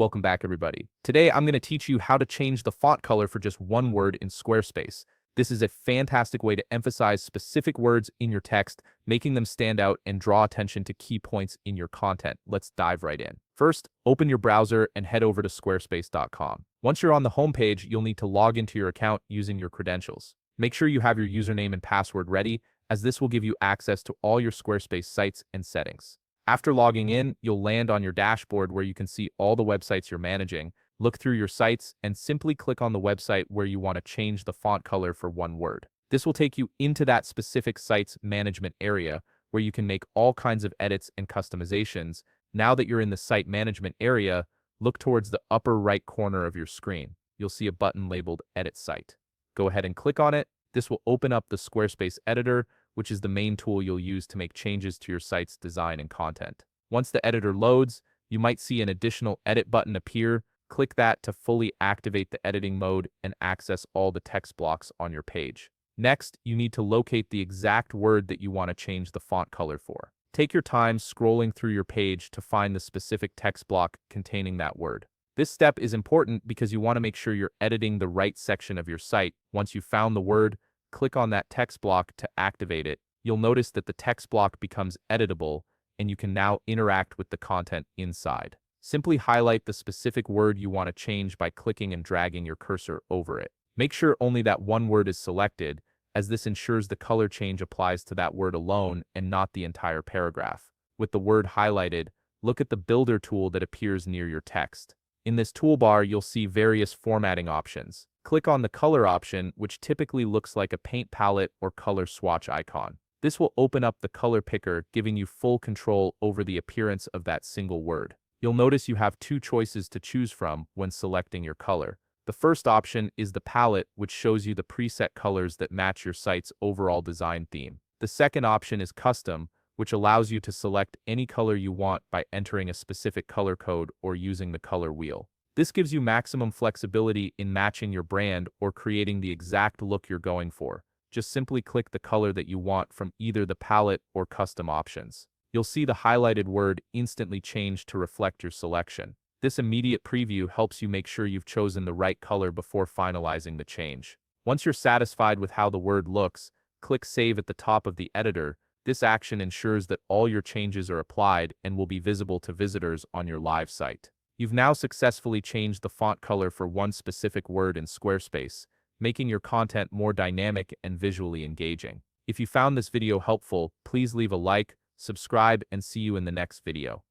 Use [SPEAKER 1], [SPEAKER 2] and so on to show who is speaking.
[SPEAKER 1] Welcome back, everybody. Today, I'm going to teach you how to change the font color for just one word in Squarespace. This is a fantastic way to emphasize specific words in your text, making them stand out and draw attention to key points in your content. Let's dive right in. First, open your browser and head over to squarespace.com. Once you're on the homepage, you'll need to log into your account using your credentials. Make sure you have your username and password ready, as this will give you access to all your Squarespace sites and settings. After logging in, you'll land on your dashboard where you can see all the websites you're managing, look through your sites, and simply click on the website where you want to change the font color for one word. This will take you into that specific site's management area where you can make all kinds of edits and customizations. Now that you're in the site management area, look towards the upper right corner of your screen. You'll see a button labeled Edit Site. Go ahead and click on it. This will open up the Squarespace editor, which is the main tool you'll use to make changes to your site's design and content. Once the editor loads, you might see an additional edit button appear. Click that to fully activate the editing mode and access all the text blocks on your page. Next, you need to locate the exact word that you want to change the font color for. Take your time scrolling through your page to find the specific text block containing that word. This step is important because you want to make sure you're editing the right section of your site. Once you've found the word, click on that text block to activate it. You'll notice that the text block becomes editable and you can now interact with the content inside. Simply highlight the specific word you want to change by clicking and dragging your cursor over it. Make sure only that one word is selected, as this ensures the color change applies to that word alone and not the entire paragraph. With the word highlighted, look at the Builder tool that appears near your text. In this toolbar, you'll see various formatting options. Click on the color option, which typically looks like a paint palette or color swatch icon. This will open up the color picker, giving you full control over the appearance of that single word. You'll notice you have two choices to choose from when selecting your color. The first option is the palette, which shows you the preset colors that match your site's overall design theme. The second option is custom, which allows you to select any color you want by entering a specific color code or using the color wheel. This gives you maximum flexibility in matching your brand or creating the exact look you're going for. Just simply click the color that you want from either the palette or custom options. You'll see the highlighted word instantly change to reflect your selection. This immediate preview helps you make sure you've chosen the right color before finalizing the change. Once you're satisfied with how the word looks, click Save at the top of the editor. This action ensures that all your changes are applied and will be visible to visitors on your live site. You've now successfully changed the font color for one specific word in Squarespace, making your content more dynamic and visually engaging. If you found this video helpful, please leave a like, subscribe, and see you in the next video.